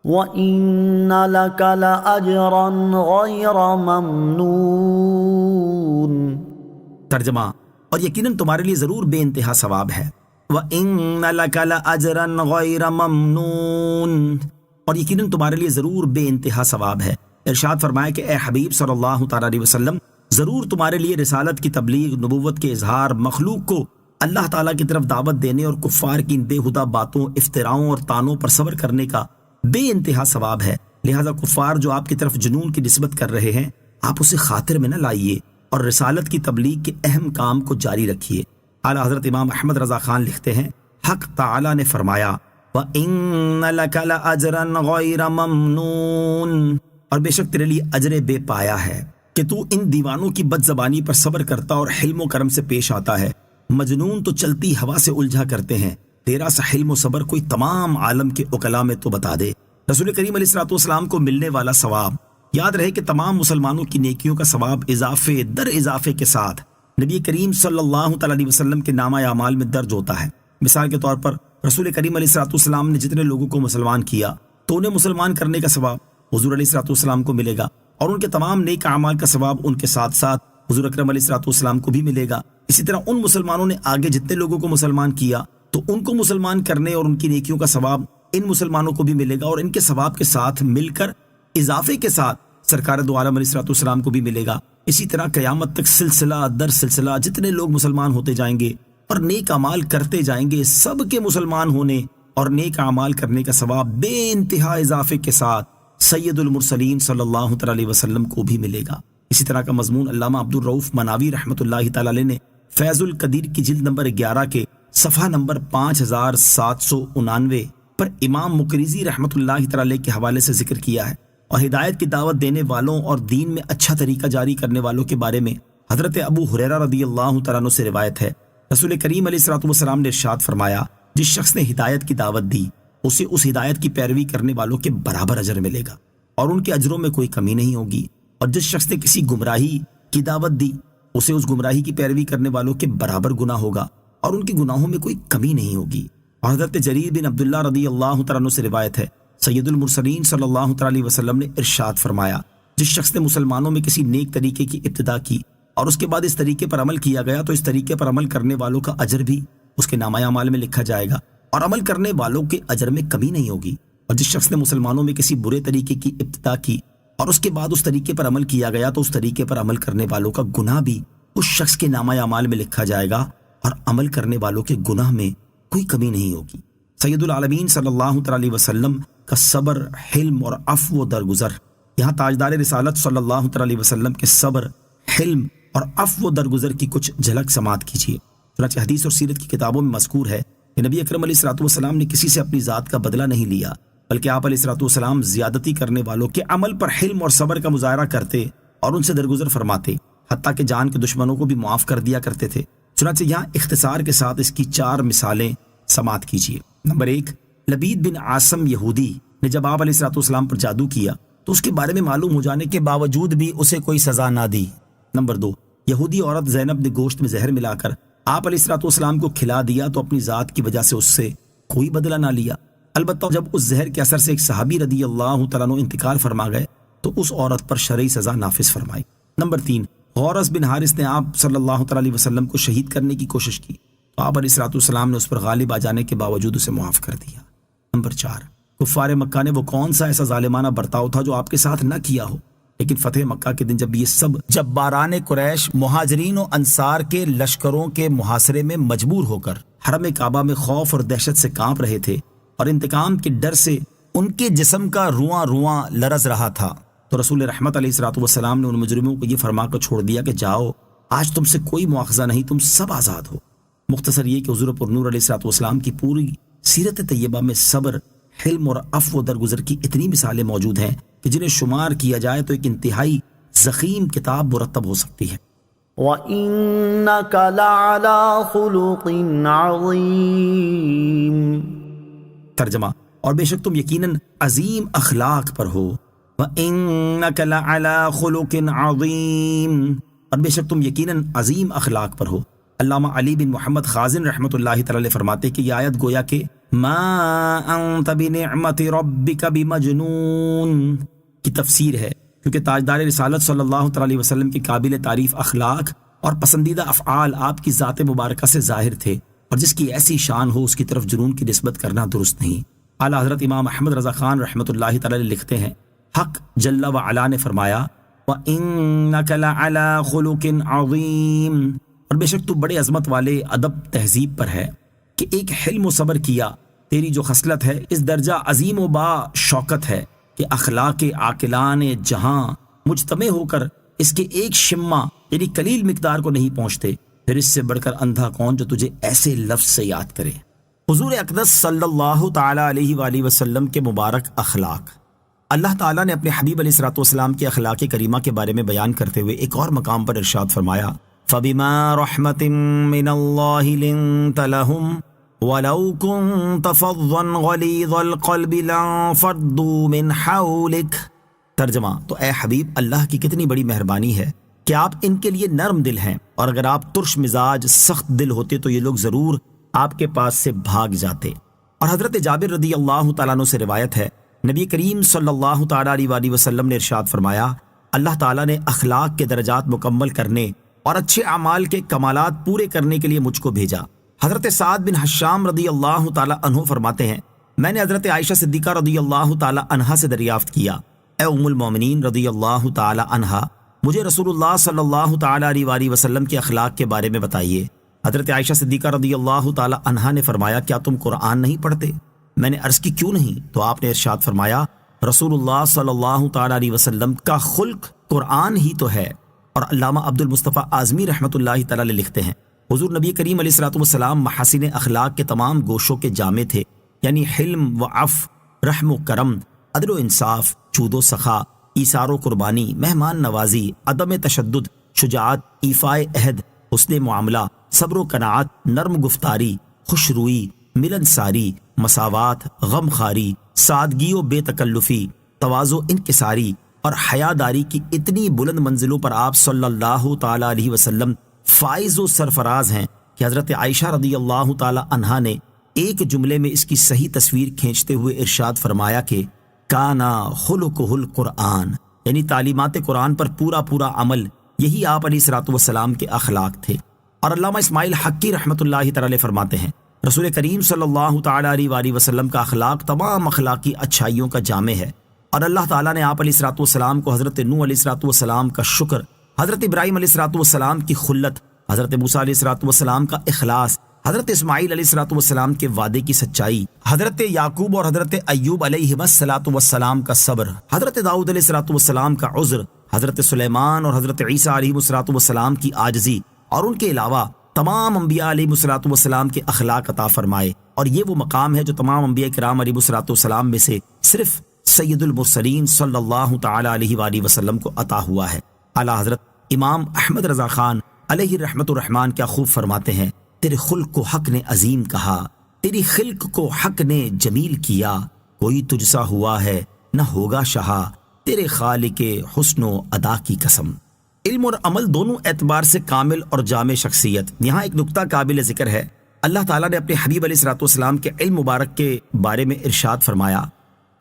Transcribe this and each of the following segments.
وَإِنَّ لَكَ لَأَجْرًا غَيْرَ مَمْنُونٍ۔ ترجمہ، اور یقیناً تمہارے لیے ضرور بے انتہا ثواب ہے۔ وَإِنَّ لَكَ لَأَجْرًا غَيْرَ مَمْنُونٍ، اور یقیناً تمہارے لیے ضرور بے انتہا ثواب ہے۔ ارشاد فرمایا کہ اے حبیب صلی اللہ تعالیٰ علیہ وسلم، ضرور تمہارے لیے رسالت کی تبلیغ، نبوت کے اظہار، مخلوق کو اللہ تعالیٰ کی طرف دعوت دینے اور کفار کی ان بے ہدہ باتوں، افتراؤں اور طعنوں پر صبر کرنے کا بے انتہا ثواب ہے۔ لہذا کفار جو آپ کی طرف جنون کی نسبت کر رہے ہیں، آپ اسے خاطر میں نہ لائیے اور رسالت کی تبلیغ کے اہم کام کو جاری رکھیے۔ اعلیٰ حضرت امام احمد رضا خان لکھتے ہیں، حق تعالیٰ نے فرمایا وَإِنَّ لَكَ لَأَجْرًا غَيْرَ مَمْنُونٍ، اور بے شک تیرے لیے اجر بے پایا ہے کہ تو ان دیوانوں کی بد زبانی پر صبر کرتا اور حلم و کرم سے پیش آتا ہے۔ مجنون تو چلتی ہوا سے الجھا کرتے ہیں، تیرا سا حلم و صبر کوئی تمام عالم کے عقلاء میں تو بتا دے۔ رسول کریم علیہ السلام کو ملنے والا ثواب، یاد رہے کہ تمام مسلمانوں کی نیکیوں کا ثواب اضافے در اضافے کے ساتھ نبی کریم صلی اللہ تعالیٰ علیہ وسلم کے نامہ اعمال میں درج ہوتا ہے۔ مثال کے طور پر رسول کریم علیہ السلام نے جتنے لوگوں کو مسلمان کیا تو انہیں مسلمان کرنے کا ثواب حضور علیہ السلام کو ملے گا، اور ان کے تمام نیک اعمال کا ثواب ان کے ساتھ ساتھ حضور اکرم علیہ السلام کو بھی ملے گا۔ اسی طرح ان مسلمانوں نے آگے جتنے لوگوں کو مسلمان کیا تو ان کو مسلمان کرنے اور ان کی نیکیوں کا ثواب ان مسلمانوں کو بھی ملے گا، اور ان کے ثواب کے ساتھ مل کر اضافے کے ساتھ سرکار دو عالم علیہ السلام کو بھی ملے گا۔ اسی طرح قیامت تک سلسلہ در سلسلہ جتنے لوگ مسلمان ہوتے جائیں گے اور نیک اعمال کرتے جائیں گے، سب کے مسلمان ہونے اور نیک اعمال کرنے کا ثواب بے انتہا اضافے کے ساتھ سید المرسلین صلی اللہ تعالی علیہ وسلم کو بھی ملے گا۔ اسی طرح کا مضمون علامہ عبدالرؤف مناوی رحمۃ اللہ تعالی علیہ نے فیض القدیر کی جلد نمبر 11 کے صفحہ نمبر 5799 پر امام مقریزی رحمۃ اللہ تعالی علیہ کے حوالے سے ذکر کیا ہے، اور ہدایت کی دعوت دینے والوں اور دین میں اچھا طریقہ جاری کرنے والوں کے بارے میں حضرت ابو ہریرہ رضی اللہ تعالیٰ عنہ سے روایت ہے، رسول کریم علیہ السلام نے ارشاد فرمایا، جس شخص نے ہدایت کی دعوت دی اسے اس ہدایت کی پیروی کرنے والوں کے برابر اجر ملے گا اور ان کے اجروں میں کوئی کمی نہیں ہوگی، اور جس شخص نے کسی گمراہی کی دعوت دی اسے اس گمراہی کی پیروی کرنے والوں کے برابر گناہ ہوگا اور ان کے گناہوں میں کوئی کمی نہیں ہوگی۔ اور حضرت جریر بن عبداللہ رضی اللہ تعالیٰ عنہ سے روایت ہے، سید المرسلین صلی اللہ تعالیٰ علیہ وسلم نے ارشاد فرمایا، جس شخص نے مسلمانوں میں کسی نیک طریقے کی ابتدا کی اور اس کے بعد اس طریقے پر عمل کیا گیا تو اس طریقے پر عمل کرنے والوں کا اجر بھی اس کے نامہ اعمال میں لکھا جائے گا اور عمل کرنے والوں کے اجر میں کمی نہیں ہوگی۔ اور جس شخص نے مسلمانوں میں کسی برے طریقے کی ابتدا کی اور اس کے بعد اس طریقے پر عمل کیا گیا تو اس طریقے پر عمل کرنے والوں کا گناہ بھی اس شخص کے نامہ اعمال میں لکھا جائے گا اور عمل کرنے والوں کے گناہ میں کوئی کمی نہیں ہوگی۔ سید العالمین صلی اللہ تعالی علیہ وسلم کا صبر، حلم اور عفو و درگزر، یہاں تاجدار رسالت صلی اللہ تعالی علیہ وسلم کے صبر، حلم اور عفو و درگزر کی کچھ جھلک سماعت کیجیے۔ چنانچہ حدیث اور سیرت کی کتابوں میں مذکور ہے کہ نبی اکرم علیہ السلام نے کسی سے اپنی ذات کا بدلہ نہیں لیا، بلکہ آپ علیہ السلام زیادتی کرنے والوں کے عمل پر حلم اور صبر کا مظاہرہ کرتے اور ان سے درگزر فرماتے، حتیٰ کہ جان کے دشمنوں کو بھی معاف کر دیا کرتے تھے۔ چنانچہ یہاں اختصار کے ساتھ اس کی 4 مثالیں سماعت کیجیے۔ نمبر 1، لبید بن عاصم یہودی نے جب آپ علیہ السلام پر جادو کیا تو اس کے بارے میں معلوم ہو جانے کے باوجود بھی اسے کوئی سزا نہ دی۔ نمبر 2، یہودی عورت زینب نے گوشت میں زہر ملا کر آپ علیہ السلام کو کھلا دیا تو اپنی ذات کی وجہ سے اس سے کوئی بدلہ نہ لیا، البتہ جب اس زہر کے اثر سے ایک صحابی رضی اللہ تعالیٰ عنہ انتقال فرما گئے تو اس عورت پر شرعی سزا نافذ فرمائی۔ نمبر 3، غورث بن حارث نے آپ صلی اللہ تعالیٰ علیہ وسلم کو شہید کرنے کی کوشش کی تو آپ علیہ السلام نے اس پر غالب آ جانے کے باوجود اسے معاف کر دیا۔ نمبر 4، کفار مکہ نے وہ کون سا ایسا ظالمانہ برتاؤ تھا جو آپ کے ساتھ نہ کیا ہو، لیکن فتح مکہ کے دن جب یہ سب جباران قریش مہاجرین و انصار کے لشکروں کے محاصرے میں مجبور ہو کر حرم کعبہ میں خوف اور دہشت سے کانپ رہے تھے اور انتقام کے ڈر سے ان کے جسم کا رواں رواں لرز رہا تھا تو رسول رحمت علیہ السلام نے ان مجرموں کو یہ فرما کر چھوڑ دیا کہ جاؤ، آج تم سے کوئی مواخذہ نہیں، تم سب آزاد ہو۔ مختصر یہ کہ حضور پر نور علیہ السلام کی پوری سیرت طیبہ میں صبر، حلم اور عفو و درگزر کی اتنی مثالیں موجود ہیں کہ جنہیں شمار کیا جائے تو ایک انتہائی ضخیم کتاب مرتب ہو سکتی ہے۔ وَإِنَّكَ لَعَلَى خُلُقٍ عَظِيمٍ۔ ترجمہ، اور بے شک تم یقیناً عظیم اخلاق پر ہو۔ وَإِنَّكَ لَعَلَى خُلُقٍ عَظِيمٍ، اور بے شک تم یقیناً عظیم اخلاق پر ہو۔ علامہ علی بن محمد خازن رحمۃ اللہ تعالی فرماتے کہ یہ آیت گویا کہ ما انت بنعمت ربک بمجنون کی تفسیر ہے، کیونکہ تاجدار رسالت صلی اللہ تعالی علیہ وسلم کے قابل تعریف اخلاق اور پسندیدہ افعال آپ کی ذات مبارکہ سے ظاہر تھے، اور جس کی ایسی شان ہو اس کی طرف جنون کی نسبت کرنا درست نہیں۔ اعلیٰ حضرت امام احمد رضا خان رحمۃ اللہ تعالی لکھتے ہیں، حق جل و علا نے فرمایا وَإِنَّكَ لَعَلَىٰ خُلُقٍ عَظِيمٍ، اور بے شک تو بڑے عظمت والے ادب تہذیب پر ہے کہ ایک حلم و صبر کیا، تیری جو خصلت ہے اس درجہ عظیم و با شوکت ہے کہ اخلاق عاقلان جہاں مجتمع ہو کر اس کے ایک شمع یعنی قلیل مقدار کو نہیں پہنچتے، پھر اس سے بڑھ کر اندھا کون جو تجھے ایسے لفظ سے یاد کرے۔ حضور اقدس صلی اللہ تعالی علیہ وآلہ وسلم کے مبارک اخلاق اللہ تعالیٰ نے اپنے حبیب علیہ الصلوۃ والسلام کے اخلاق کریمہ کے بارے میں بیان کرتے ہوئے ایک اور مقام پر ارشاد فرمایا، فَبِمَا رَحْمَةٍ مِّنَ اللَّهِ لِنتَ لَهُمْ وَلَوْ كُنتَ فَظًّا غَلِيظَ الْقَلْبِ لَانفَضُّوا مِنْ حَوْلِكَ۔ ترجمہ، تو اے حبیب اللہ کی کتنی بڑی مہربانی ہے کہ آپ ان کے لیے نرم دل ہیں، اور اگر آپ ترش مزاج سخت دل ہوتے تو یہ لوگ ضرور آپ کے پاس سے بھاگ جاتے۔ اور حضرت جابر رضی اللہ تعالیٰ عنہ سے روایت ہے، نبی کریم صلی اللہ تعالیٰ علیہ وسلم نے ارشاد فرمایا، اللہ تعالیٰ نے اخلاق کے درجات مکمل کرنے اور اچھے اعمال کے کمالات پورے کرنے کے لیے مجھ کو بھیجا۔ حضرت سعد بن حشام رضی اللہ تعالیٰ عنہ فرماتے ہیں، میں نے حضرت عائشہ صدیقہ رضی اللہ تعالیٰ عنہا سے دریافت کیا، اے ام المومنین رضی اللہ تعالیٰ عنہا، مجھے رسول اللہ صلی اللہ تعالیٰ علیہ وسلم کے اخلاق کے بارے میں بتائیے۔ حضرت عائشہ صدیقہ رضی اللہ تعالیٰ عنہا نے فرمایا، کیا تم قرآن نہیں پڑھتے؟ میں نے عرض کی کیوں نہیں؟ تو آپ نے ارشاد فرمایا، رسول اللہ صلی اللہ تعالیٰ علیہ وسلم کا خلق قرآن ہی تو ہے۔ اور علامہ عبد المصطفیٰ اعظمی رحمۃ اللہ تعالی لکھتے ہیں، حضور نبی کریم علیہ الصلوۃ والسلام محاسن اخلاق کے تمام گوشوں کے جامع تھے، یعنی حلم و عفو، رحم و کرم، عدل و انصاف، جود و سخا، ایثار و قربانی، مہمان نوازی، عدم تشدد، شجاعت، ایفاء عہد، حسن معاملہ، صبر و قناعت، نرم گفتاری، خوش روئی، ملنساری، مساوات، غم خاری، سادگی و بے تکلفی، تواضع، انکساری اور حیاداری کی اتنی بلند منزلوں پر آپ صلی اللہ تعالی علیہ وسلم فائز و سرفراز ہیں کہ حضرت عائشہ رضی اللہ تعالی عنہا نے ایک جملے میں اس کی صحیح تصویر کھینچتے ہوئے ارشاد فرمایا کہ کانا خلقہ القرآن، یعنی تعلیمات قرآن پر پورا پورا عمل، یہی آپ علیہ الصلوۃ والسلام کے اخلاق تھے۔ اور علامہ اسماعیل حقی رحمۃ اللہ تعالی فرماتے ہیں، رسول کریم صلی اللہ تعالی علیہ وسلم کا اخلاق تمام اخلاقی اچھائیوں کا جامع ہے، اور اللہ تعالیٰ نے آپ علیہ الصلوۃ والسلام کو حضرت نوح علیہ الصلوۃ والسلام کا شکر، حضرت ابراہیم علیہ الصلوۃ والسلام کی خلت، حضرت موسیٰ علیہ الصلوۃ والسلام کا اخلاص، حضرت اسماعیل علیہ الصلوۃ والسلام کے وعدے کی سچائی، حضرت یعقوب اور حضرت ایوب علیہ الصلوۃ والسلام کا صبر، حضرت داؤد علیہ الصلوۃ والسلام کا عذر، حضرت سلیمان اور حضرت عیسیٰ علیہ الصلوۃ والسلام کی عاجزی، اور ان کے علاوہ تمام انبیاء علیہ الصلوۃ والسلام کے اخلاق عطا فرمائے۔ اور یہ وہ مقام ہے جو تمام انبیاء کرام علیہ الصلوۃ والسلام میں سے صرف سید المرسلین صلی اللہ تعالی علیہ وآلہ وسلم کو عطا ہوا ہے۔ اعلیٰ حضرت امام احمد رضا خان علیہ رحمت الرحمان کیا خوب فرماتے ہیں، تیرے خلق کو حق نے عظیم کہا، تیری خلق کو حق نے جمیل کیا، کوئی تجھ سا ہوا ہے نہ ہوگا شہا، تیرے خالق حسن و ادا کی قسم۔ علم اور عمل دونوں اعتبار سے کامل اور جامع شخصیت۔ یہاں ایک نکتہ قابل ذکر ہے، اللہ تعالیٰ نے اپنے حبیب علیہ الصلوۃ والسلام کے علم مبارک کے بارے میں ارشاد فرمایا،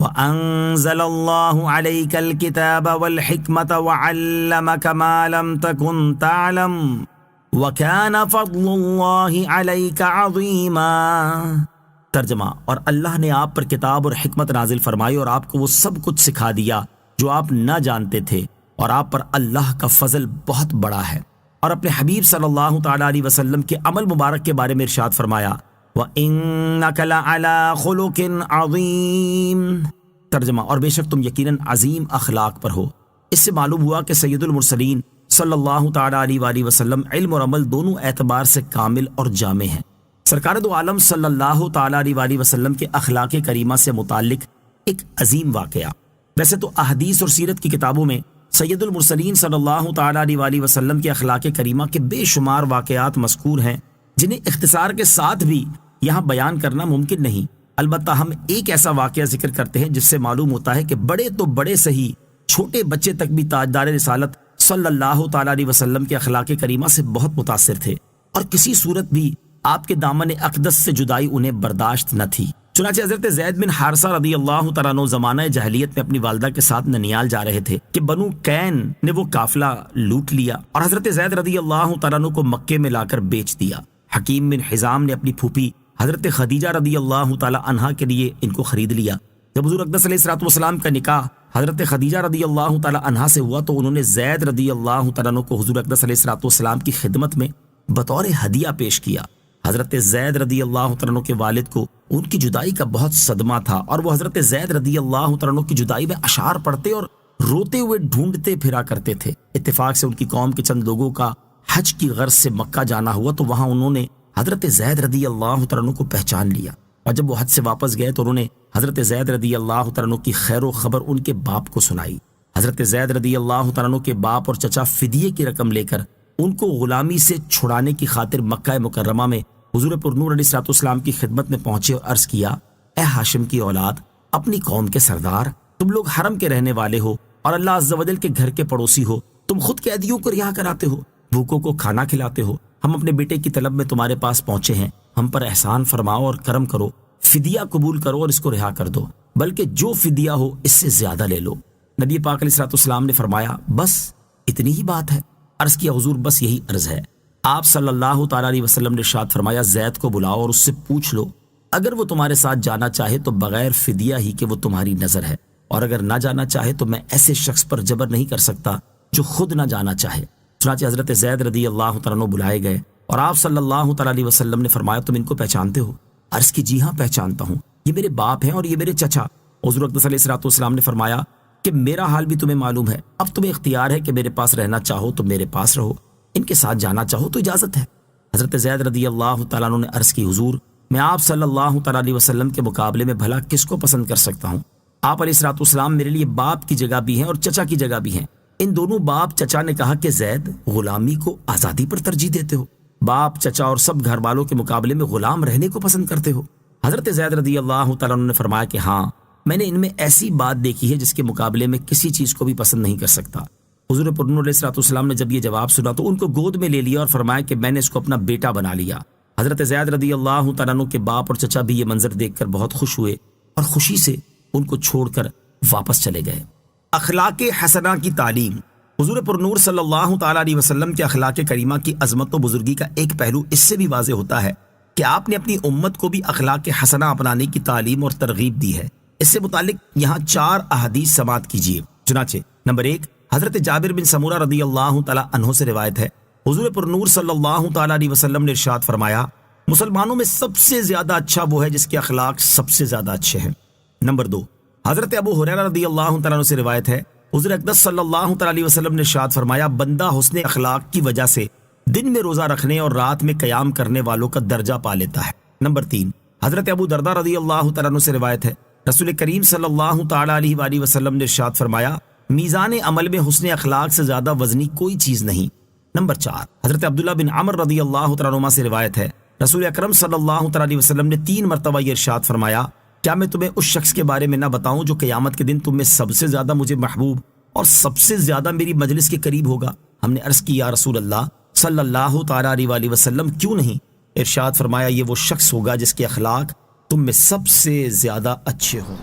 وَأَنزَلَ اللَّهُ عَلَيْكَ الْكِتَابَ وَالْحِكْمَةَ وَعَلَّمَكَ مَا لَمْ تَكُنْ تَعْلَمْ وَكَانَ فَضْلُ اللَّهِ عَلَيْكَ عَظِيمًا۔ ترجمہ، اور اللہ نے آپ پر کتاب اور حکمت نازل فرمائی اور آپ کو وہ سب کچھ سکھا دیا جو آپ نہ جانتے تھے، اور آپ پر اللہ کا فضل بہت بڑا ہے۔ اور اپنے حبیب صلی اللہ تعالی علیہ وسلم کے عمل مبارک کے بارے میں ارشاد فرمایا، وَإِنَّكَ لَعَلَىٰ خُلُقٍ عَظِيمٍ۔ ترجمہ، اور بے شک تم یقیناً عظیم اخلاق پر ہو۔ اس سے معلوم ہوا کہ سید المرسلین صلی اللہ تعالی علیہ وآلہ وسلم علم اور عمل دونوں اعتبار سے کامل اور جامع ہیں۔ سرکار دو عالم صلی اللہ تعالی علیہ وآلہ وسلم کے اخلاق کریمہ سے متعلق ایک عظیم واقعہ۔ ویسے تو احادیث اور سیرت کی کتابوں میں سید المرسلین صلی اللہ تعالی علیہ وآلہ وسلم کے اخلاق کریمہ کے بے شمار واقعات مذکور ہیں، جنہیں اختصار کے ساتھ بھی یہاں بیان کرنا ممکن نہیں۔ البتہ ہم ایک ایسا واقعہ ذکر کرتے ہیں جس سے معلوم ہوتا ہے کہ بڑے تو بڑے صحیح، چھوٹے بچے تک بھی تاجدار رسالت صلی اللہ تعالی علیہ وسلم کے اخلاق کریمہ سے بہت متاثر تھے۔ اور کسی صورت بھی آپ کے دامن اقدس سے جدائی انہیں برداشت نہ تھی۔ چنانچہ حضرت زید بن حارثہ رضی اللہ تعالیٰ عنہ زمانہ جاہلیت میں اپنی والدہ کے ساتھ ننیال جا رہے تھے کہ بنو کین نے وہ قافلہ لوٹ لیا اور حضرت زید رضی اللہ تعالیٰ عنہ کو مکے میں لا کر بیچ دیا۔ حکیم بن حزام نے اپنی پھوپھی حضرت خدیجہ رضی اللہ تعالیٰ عنہا کے لیے ان کو خرید لیا۔ جب حضور اقدس علیہ الصلوۃ والسلام کا نکاح حضرت خدیجہ رضی اللہ تعالیٰ عنہا سے ہوا تو انہوں نے زید رضی اللہ تعالیٰ عنہ کو حضور اقدس علیہ الصلوۃ والسلام کی خدمت میں بطور ہدیہ پیش کیا۔ حضرت زید رضی اللہ تعالیٰ عنہ کے والد کو ان کی جدائی کا بہت صدمہ تھا اور وہ حضرت زید رضی اللہ تعالیٰ عنہ کی جدائی میں اشعار پڑھتے اور روتے ہوئے ڈھونڈتے پھرا کرتے تھے۔ اتفاق سے ان کی قوم کے چند لوگوں کا حج کی غرض سے مکہ جانا ہوا تو وہاں انہوں نے حضرت زید رضی اللہ تعالیٰ عنہ کو پہچان لیا، اور جب وہ حج سے واپس گئے تو انہوں نے حضرت زید رضی اللہ تعالیٰ عنہ کی خیر و خبر ان کے باپ کو سنائی۔ حضرت زید رضی اللہ تعالیٰ عنہ کے باپ اور چچا فدیے کی رقم لے کر ان کو غلامی سے چھڑانے کی خاطر مکہ مکرمہ میں حضور پر نور علیہ الصلوۃ والسلام کی خدمت میں پہنچے اور عرض کیا، اے ہاشم کی اولاد، اپنی قوم کے سردار، تم لوگ حرم کے رہنے والے ہو اور اللہ عز و جل کے گھر کے پڑوسی ہو، تم خود قیدیوں کو رہا کراتے ہو، بھوکوں کو کھانا کھلاتے ہو، ہم اپنے بیٹے کی طلب میں تمہارے پاس پہنچے ہیں، ہم پر احسان فرماؤ اور کرم کرو، فدیہ قبول کرو اور اس کو رہا کر دو، بلکہ جو فدیہ ہو اس سے زیادہ لے لو۔ نبی پاک علیہ الصلوۃ والسلام نے فرمایا، بس اتنی ہی بات ہے؟ عرض کیا، حضور بس یہی عرض ہے۔ آپ صلی اللہ تعالیٰ علیہ وسلم نے ارشاد فرمایا، زید کو بلاؤ اور اس سے پوچھ لو، اگر وہ تمہارے ساتھ جانا چاہے تو بغیر فدیہ ہی کہ وہ تمہاری نظر ہے، اور اگر نہ جانا چاہے تو میں ایسے شخص پر جبر نہیں کر سکتا جو خود نہ جانا چاہے۔ چنانچہ حضرت زید رضی اللہ تعالیٰ عنہ بلائے گئے اور آپ صلی اللہ تعالیٰ علیہ وسلم نے فرمایا، تم ان کو پہچانتے ہو؟ عرض کی، جی ہاں پہچانتا ہوں، یہ میرے باپ ہیں اور یہ میرے چچا۔ حضور اقدس علیہ الصلوۃ والسلام نے فرمایا کہ میرا حال بھی تمہیں معلوم ہے، اب تمہیں اختیار ہے کہ میرے پاس رہنا چاہو تو میرے پاس رہو، ان کے ساتھ جانا چاہو تو اجازت ہے۔ حضرت زید رضی اللہ تعالیٰ عنہ نے عرض کی، حضور میں آپ صلی اللہ تعالیٰ علیہ وسلم کے مقابلے میں بھلا کس کو پسند کر سکتا ہوں؟ آپ علیہ الصلوۃ والسلام میرے لیے باپ کی جگہ بھی ہیں اور چچا کی جگہ بھی ہیں۔ ان دونوں باپ چچا نے کہا کہ زید، غلامی کو آزادی پر ترجیح دیتے ہو، باپ چچا اور سب گھر والوں کے مقابلے میں غلام رہنے کو پسند کرتے ہو؟ حضرت زید رضی اللہ تعالیٰ عنہ نے فرمایا کہ ہاں، میں نے ان میں ایسی بات دیکھی ہے جس کے مقابلے میں کسی چیز کو بھی پسند نہیں کر سکتا۔ حضور پر نور علیہ الصلوۃ والسلام نے جب یہ جواب سنا تو ان کو گود میں لے لیا اور فرمایا کہ میں نے اس کو اپنا بیٹا بنا لیا۔ حضرت زید رضی اللہ تعالیٰ عنہ کے باپ اور چچا بھی یہ منظر دیکھ کر بہت خوش ہوئے اور خوشی سے ان کو چھوڑ کر واپس چلے گئے۔ اخلاق حسنہ کی تعلیم۔ حضور پر نور صلی اللہ تعالیٰ علیہ وسلم کے اخلاق کریمہ کی عظمت و بزرگی کا ایک پہلو اس سے بھی واضح ہوتا ہے کہ آپ نے اپنی امت کو بھی اخلاق حسنہ اپنانے کی تعلیم اور ترغیب دی ہے۔ اس سے متعلق یہاں 4 احادیث سماعت کیجیے۔ چنانچہ نمبر 1، حضرت جابر بن سمورہ رضی اللہ تعالیٰ عنہ سے روایت ہے، حضور پر نور صلی اللہ تعالیٰ علیہ وسلم نے ارشاد فرمایا، مسلمانوں میں سب سے زیادہ اچھا وہ ہے جس کے اخلاق سب سے زیادہ اچھے ہیں۔ نمبر 2، حضرت ابو ہریرہ رضی اللہ تعالیٰ عنہ سے روایت ہے، حضور اقدس صلی اللہ تعالیٰ علیہ وسلم نے ارشاد فرمایا، بندہ حسن اخلاق کی وجہ سے دن میں روزہ رکھنے اور رات میں قیام کرنے والوں کا درجہ پا لیتا ہے۔ نمبر 3، حضرت ابو درداء رضی اللہ تعالیٰ عنہ سے روایت ہے، رسول کریم صلی اللہ تعالیٰ علیہ وآلہ وسلم نے ارشاد فرمایا، میزان عمل میں حسن اخلاق سے زیادہ وزنی کوئی چیز نہیں۔ نمبر 4، حضرت عبداللہ بن عمر رضی اللہ تعالیٰ عنہ سے روایت ہے، رسول اکرم صلی اللہ تعالیٰ علیہ وسلم نے 3 مرتبہ یہ ارشاد فرمایا، کیا میں تمہیں اس شخص کے بارے میں نہ بتاؤں جو قیامت کے دن تم میں سب سے زیادہ مجھے محبوب اور سب سے زیادہ میری مجلس کے قریب ہوگا؟ ہم نے عرض کی، یا رسول اللہ صلی اللہ تعالیٰ علیہ وآلہ وسلم، کیوں نہیں؟ ارشاد فرمایا، یہ وہ شخص ہوگا جس کے اخلاق تم میں سب سے زیادہ اچھے ہوں۔